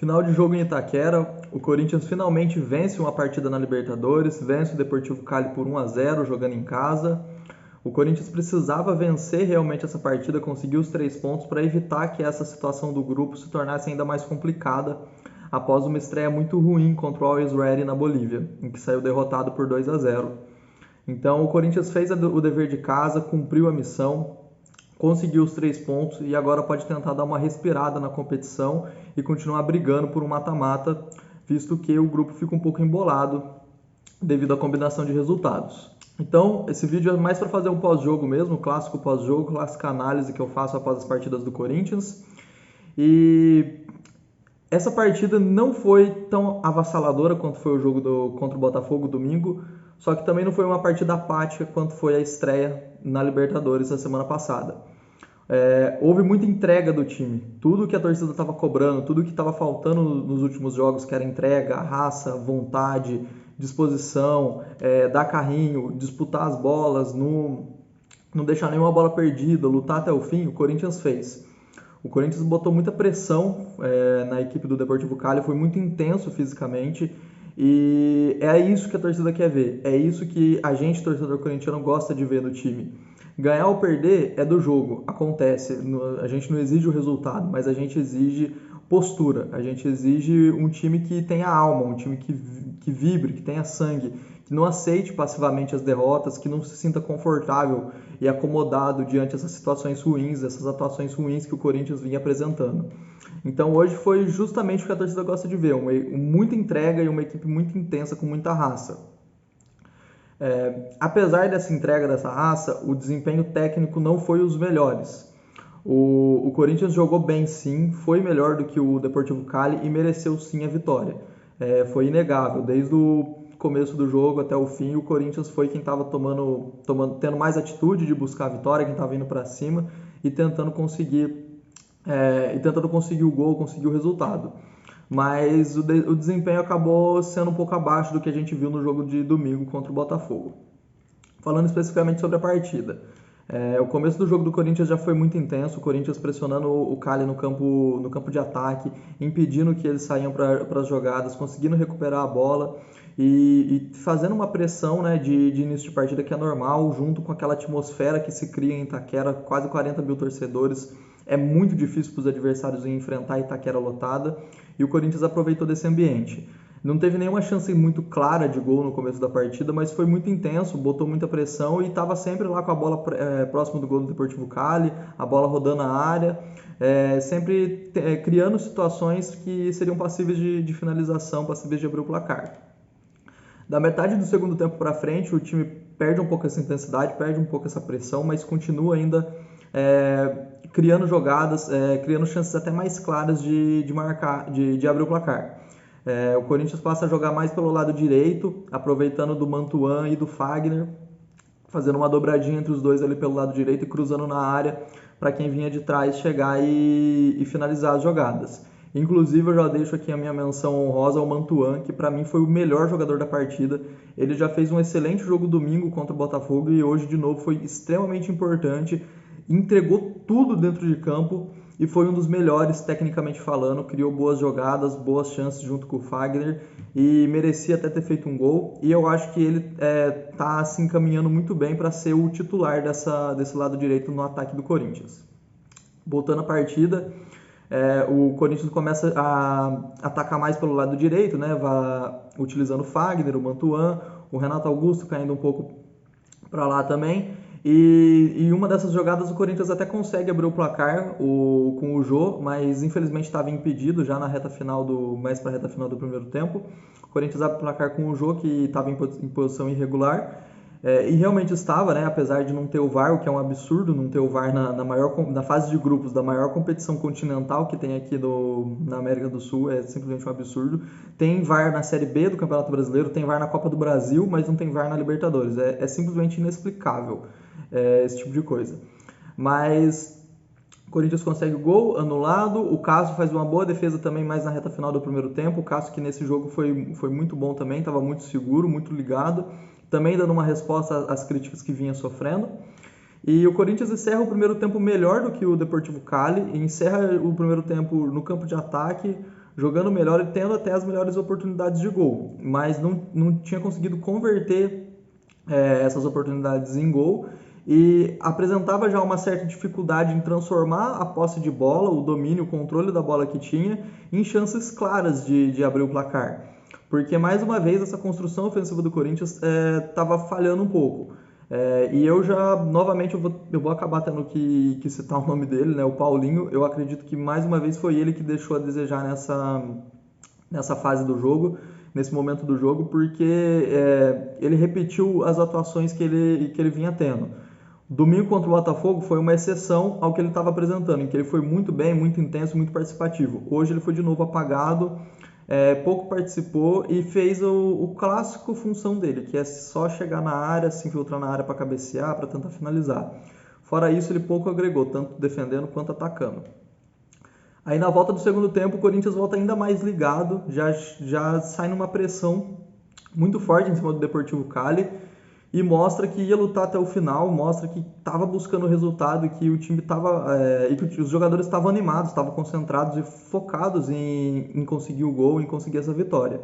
Final de jogo em Itaquera, o Corinthians finalmente vence uma partida na Libertadores, vence o Deportivo Cali por 1-0 jogando em casa. O Corinthians precisava vencer realmente essa partida, conseguir os 3 pontos para evitar que essa situação do grupo se tornasse ainda mais complicada após uma estreia muito ruim contra o Always Ready na Bolívia, em que saiu derrotado por 2-0. Então o Corinthians fez o dever de casa, cumpriu a missão, conseguiu os 3 pontos e agora pode tentar dar uma respirada na competição e continuar brigando por um mata-mata, visto que o grupo fica um pouco embolado devido à combinação de resultados. Então, esse vídeo é mais para fazer um pós-jogo mesmo, clássico pós-jogo, clássica análise que eu faço após as partidas do Corinthians. E essa partida não foi tão avassaladora quanto foi o jogo contra o Botafogo domingo, só que também não foi uma partida apática quanto foi a estreia na Libertadores na semana passada. Houve muita entrega do time. Tudo que a torcida estava cobrando, tudo que estava faltando nos últimos jogos, que era entrega, raça, vontade, disposição, dar carrinho, disputar as bolas, não deixar nenhuma bola perdida, lutar até o fim, o Corinthians fez. O Corinthians botou muita pressão na equipe do Deportivo Cali, foi muito intenso fisicamente e é isso que a torcida quer ver. É isso que a gente, torcedor corintiano, gosta de ver no time. Ganhar ou perder é do jogo, acontece. A gente não exige o resultado, mas a gente exige postura. A gente exige um time que tenha alma, um time que vibre, que tenha sangue, que não aceite passivamente as derrotas, que não se sinta confortável e acomodado diante dessas situações ruins, essas atuações ruins que o Corinthians vinha apresentando. Então hoje foi justamente o que a torcida gosta de ver, muita entrega e uma equipe muito intensa, com muita raça. Apesar dessa entrega, dessa raça, o desempenho técnico não foi os melhores. O Corinthians jogou bem sim, foi melhor do que o Deportivo Cali e mereceu sim a vitória. Foi inegável, desde o começo do jogo até o fim, o Corinthians foi quem estava tendo mais atitude de buscar a vitória, quem estava indo para cima e tentando conseguir o gol, conseguir o resultado. Mas o desempenho acabou sendo um pouco abaixo do que a gente viu no jogo de domingo contra o Botafogo. Falando especificamente sobre a partida. O começo do jogo do Corinthians já foi muito intenso, o Corinthians pressionando o Cali no campo de ataque, impedindo que eles saiam para as jogadas, conseguindo recuperar a bola e fazendo uma pressão, né, de início de partida que é normal, junto com aquela atmosfera que se cria em Itaquera, quase 40 mil torcedores. É muito difícil para os adversários enfrentar a Itaquera lotada e o Corinthians aproveitou desse ambiente. Não teve nenhuma chance muito clara de gol no começo da partida, mas foi muito intenso, botou muita pressão e estava sempre lá com a bola próximo do gol do Deportivo Cali, a bola rodando a área, sempre criando situações que seriam passíveis de finalização, passíveis de abrir o placar. Da metade do segundo tempo para frente, o time perde um pouco essa intensidade, perde um pouco essa pressão, mas continua ainda criando jogadas, criando chances até mais claras de abrir o placar. O Corinthians passa a jogar mais pelo lado direito, aproveitando do Mantuan e do Fagner, fazendo uma dobradinha entre os dois ali pelo lado direito e cruzando na área para quem vinha de trás chegar e finalizar as jogadas. Inclusive, eu já deixo aqui a minha menção honrosa ao Mantuan, que para mim foi o melhor jogador da partida. Ele já fez um excelente jogo domingo contra o Botafogo e hoje de novo foi extremamente importante, entregou tudo dentro de campo e foi um dos melhores tecnicamente falando, criou boas jogadas, boas chances junto com o Fagner e merecia até ter feito um gol. E eu acho que ele está se encaminhando muito bem para ser o titular desse lado direito no ataque do Corinthians. Voltando à partida, o Corinthians começa a atacar mais pelo lado direito, né? Utilizando o Fagner, o Mantuan, o Renato Augusto caindo um pouco para lá também. E uma dessas jogadas o Corinthians até consegue abrir o placar com o Jô, mas infelizmente estava impedido já mais para a reta final do primeiro tempo. O Corinthians abre o placar com o Jô, que estava em posição irregular. E realmente estava, né? Apesar de não ter o VAR, o que é um absurdo não ter o VAR na fase de grupos da maior competição continental que tem aqui na América do Sul, é simplesmente um absurdo. Tem VAR na Série B do Campeonato Brasileiro, tem VAR na Copa do Brasil, mas não tem VAR na Libertadores. É simplesmente inexplicável esse tipo de coisa. Mas o Corinthians consegue o gol, anulado. O Cássio faz uma boa defesa também mais na reta final do primeiro tempo. O Cássio que nesse jogo foi muito bom também, estava muito seguro, muito ligado, também dando uma resposta às críticas que vinha sofrendo. E o Corinthians encerra o primeiro tempo melhor do que o Deportivo Cali, encerra o primeiro tempo no campo de ataque, jogando melhor e tendo até as melhores oportunidades de gol, mas não tinha conseguido converter essas oportunidades em gol e apresentava já uma certa dificuldade em transformar a posse de bola, o domínio, o controle da bola que tinha, em chances claras de abrir o placar. Porque, mais uma vez, essa construção ofensiva do Corinthians estava falhando um pouco. E eu já, novamente, eu vou acabar tendo que citar o nome dele, né, o Paulinho. Eu acredito que, mais uma vez, foi ele que deixou a desejar nessa fase do jogo, nesse momento do jogo, porque ele repetiu as atuações que ele vinha tendo. Domingo contra o Botafogo foi uma exceção ao que ele estava apresentando, em que ele foi muito bem, muito intenso, muito participativo. Hoje ele foi de novo apagado, pouco participou e fez o clássico função dele, que é só chegar na área, se infiltrar na área para cabecear, para tentar finalizar. Fora isso, ele pouco agregou, tanto defendendo quanto atacando. Aí na volta do segundo tempo, o Corinthians volta ainda mais ligado, já sai numa pressão muito forte em cima do Deportivo Cali e mostra que ia lutar até o final, mostra que estava buscando o resultado e que o time estava, e que os jogadores estavam animados, estavam concentrados e focados em conseguir o gol, em conseguir essa vitória.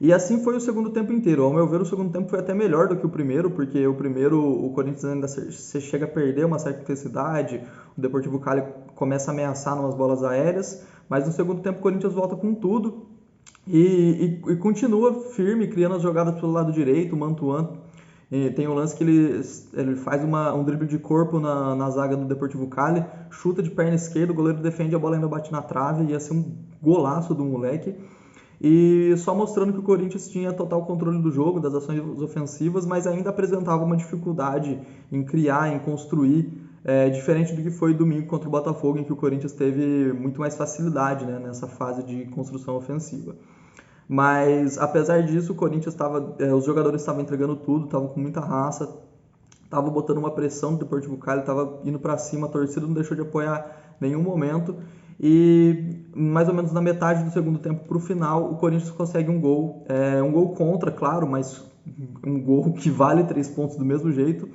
E assim foi o segundo tempo inteiro. Ao meu ver, o segundo tempo foi até melhor do que o primeiro, porque o primeiro o Corinthians ainda se chega a perder uma certa intensidade, o Deportivo Cali começa a ameaçar umas bolas aéreas, mas no segundo tempo o Corinthians volta com tudo e continua firme, criando as jogadas pelo lado direito, mantuando. E tem um lance que ele faz um drible de corpo na zaga do Deportivo Cali, chuta de perna esquerda, o goleiro defende, a bola ainda bate na trave, ia ser um golaço do moleque. E só mostrando que o Corinthians tinha total controle do jogo, das ações ofensivas, mas ainda apresentava uma dificuldade em criar, em construir, diferente do que foi domingo contra o Botafogo, em que o Corinthians teve muito mais facilidade, né, nessa fase de construção ofensiva. Mas, apesar disso, o Corinthians os jogadores estavam entregando tudo, estavam com muita raça, estavam botando uma pressão no Deportivo Cali, estava indo para cima, a torcida não deixou de apoiar em nenhum momento. E mais ou menos na metade do segundo tempo para o final, o Corinthians consegue um gol contra, claro, mas um gol que vale 3 pontos do mesmo jeito.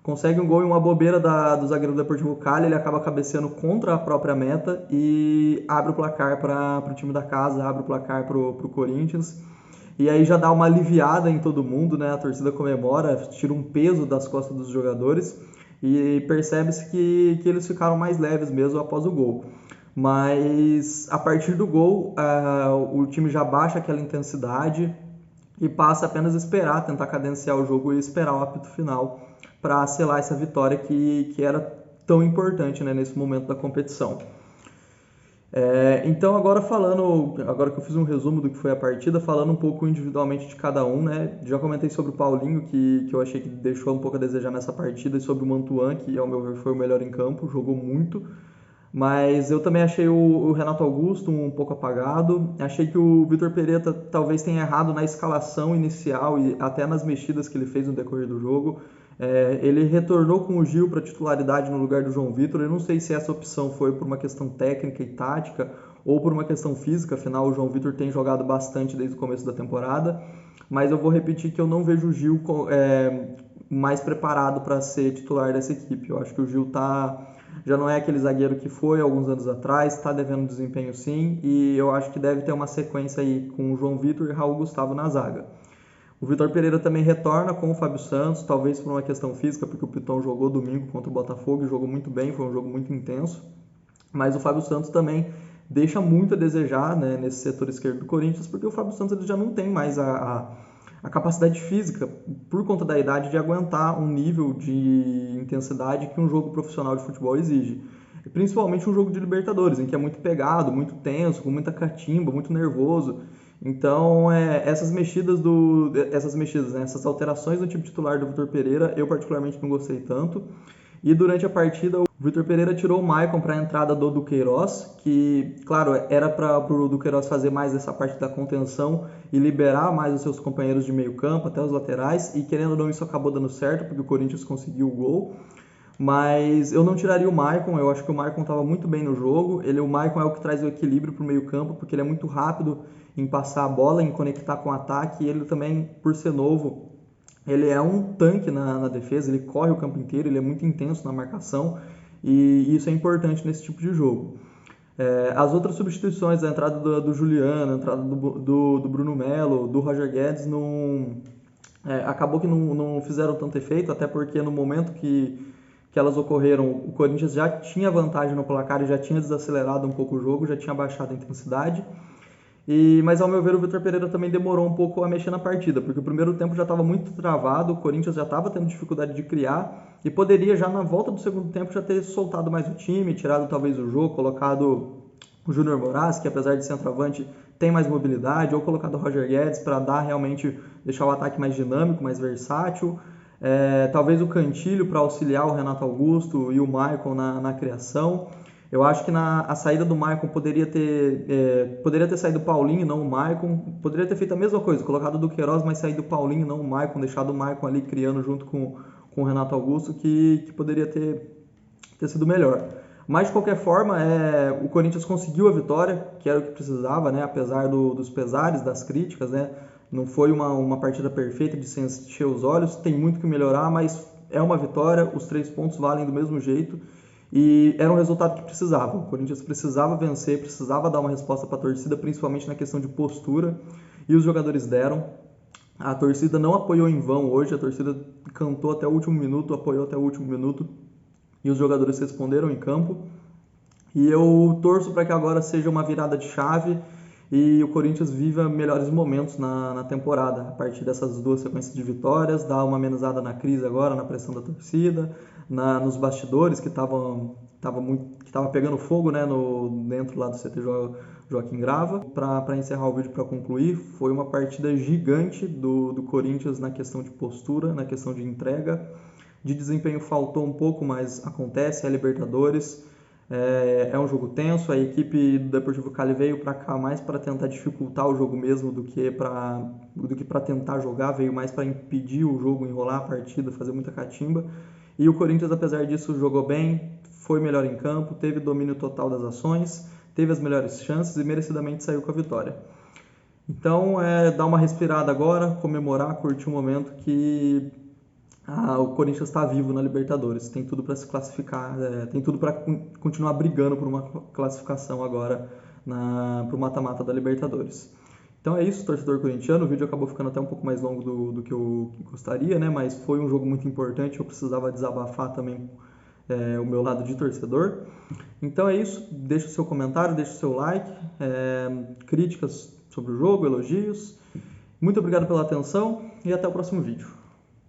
Consegue um gol em uma bobeira do zagueiro do Deportivo Cali, ele acaba cabeceando contra a própria meta e abre o placar para o time da casa, abre o placar para o Corinthians. E aí já dá uma aliviada em todo mundo, né? A torcida comemora, tira um peso das costas dos jogadores e percebe-se que eles ficaram mais leves mesmo após o gol. Mas a partir do gol, o time já baixa aquela intensidade e passa apenas a esperar, tentar cadenciar o jogo e esperar o apito final para selar essa vitória que era tão importante, né, nesse momento da competição. Então agora que eu fiz um resumo do que foi a partida, falando um pouco individualmente de cada um, né, já comentei sobre o Paulinho, que eu achei que deixou um pouco a desejar nessa partida, e sobre o Mantuan, que ao meu ver foi o melhor em campo, jogou muito. Mas eu também achei o Renato Augusto um pouco apagado. Achei que o Vitor Pereira talvez tenha errado na escalação inicial e até nas mexidas que ele fez no decorrer do jogo. Ele retornou com o Gil para titularidade no lugar do João Vitor. Eu não sei se essa opção foi por uma questão técnica e tática ou por uma questão física. Afinal, o João Vitor tem jogado bastante desde o começo da temporada. Mas eu vou repetir que eu não vejo o Gil mais preparado para ser titular dessa equipe. Eu acho que o Gil já não é aquele zagueiro que foi alguns anos atrás, está devendo desempenho sim, e eu acho que deve ter uma sequência aí com o João Vitor e Raul Gustavo na zaga. O Vitor Pereira também retorna com o Fábio Santos, talvez por uma questão física, porque o Piton jogou domingo contra o Botafogo e jogou muito bem, foi um jogo muito intenso, mas o Fábio Santos também deixa muito a desejar, né, nesse setor esquerdo do Corinthians, porque o Fábio Santos ele já não tem mais a capacidade física, por conta da idade, de aguentar um nível de intensidade que um jogo profissional de futebol exige. Principalmente um jogo de Libertadores, em que é muito pegado, muito tenso, com muita catimba, muito nervoso. Então, essas alterações no time titular do Vitor Pereira, eu particularmente não gostei tanto. E durante a partida, o Vitor Pereira tirou o Maicon para a entrada do Duqueiroz, que, claro, era para o Duqueiroz fazer mais essa parte da contenção e liberar mais os seus companheiros de meio campo, até os laterais, e querendo ou não isso acabou dando certo, porque o Corinthians conseguiu o gol. Mas eu não tiraria o Maicon, eu acho que o Maicon estava muito bem no jogo. O Maicon é o que traz o equilíbrio para o meio campo, porque ele é muito rápido em passar a bola, em conectar com o ataque, e ele também, por ser novo, ele é um tanque na defesa, ele corre o campo inteiro, ele é muito intenso na marcação e isso é importante nesse tipo de jogo. As outras substituições, a entrada do Juliano, a entrada do Bruno Melo, do Roger Guedes, acabou que não fizeram tanto efeito, até porque no momento que elas ocorreram, o Corinthians já tinha vantagem no placar e já tinha desacelerado um pouco o jogo, já tinha baixado a intensidade. Mas ao meu ver o Vitor Pereira também demorou um pouco a mexer na partida, porque o primeiro tempo já estava muito travado, o Corinthians já estava tendo dificuldade de criar e poderia já na volta do segundo tempo já ter soltado mais o time, tirado talvez o jogo, colocado o Júnior Moraes, que apesar de centroavante tem mais mobilidade, ou colocado o Roger Guedes para deixar o ataque mais dinâmico, mais versátil. Talvez o Cantilho para auxiliar o Renato Augusto e o Maicon na criação. Eu acho que a saída do Maicon poderia ter saído o Paulinho e não o Maicon. Poderia ter feito a mesma coisa, colocado o Duqueiroz, mas saído o Paulinho e não o Maicon, deixado o Maicon ali criando junto com o Renato Augusto, que poderia ter sido melhor. Mas, de qualquer forma, o Corinthians conseguiu a vitória, que era o que precisava, né? Apesar dos pesares, das críticas, né? Não foi uma partida perfeita de se encher os olhos, tem muito que melhorar, mas é uma vitória, os 3 pontos valem do mesmo jeito. E era um resultado que precisava. O Corinthians precisava vencer, precisava dar uma resposta para a torcida, principalmente na questão de postura, e os jogadores deram. A torcida não apoiou em vão hoje, a torcida cantou até o último minuto, apoiou até o último minuto, e os jogadores responderam em campo. E eu torço para que agora seja uma virada de chave e o Corinthians viva melhores momentos na temporada, a partir dessas 2 sequências de vitórias, dar uma amenizada na crise agora, na pressão da torcida, nos bastidores que tava pegando fogo, né, dentro lá do CT Joaquim Grava. Para encerrar o vídeo, para concluir, foi uma partida gigante do Corinthians na questão de postura, na questão de entrega. De desempenho faltou um pouco, mas acontece, é Libertadores. É um jogo tenso, a equipe do Deportivo Cali veio para cá mais para tentar dificultar o jogo mesmo do que para tentar jogar, veio mais para impedir o jogo, enrolar a partida, fazer muita catimba. E o Corinthians, apesar disso, jogou bem, foi melhor em campo, teve domínio total das ações, teve as melhores chances e merecidamente saiu com a vitória. Então, dar uma respirada agora, comemorar, curtir o momento que o Corinthians está vivo na Libertadores, tem tudo para se classificar, tem tudo para continuar brigando por uma classificação agora para o mata-mata da Libertadores. Então é isso, torcedor corintiano, o vídeo acabou ficando até um pouco mais longo do que eu gostaria, né? Mas foi um jogo muito importante, eu precisava desabafar também o meu lado de torcedor. Então é isso, deixa o seu comentário, deixa o seu like, críticas sobre o jogo, elogios. Muito obrigado pela atenção e até o próximo vídeo.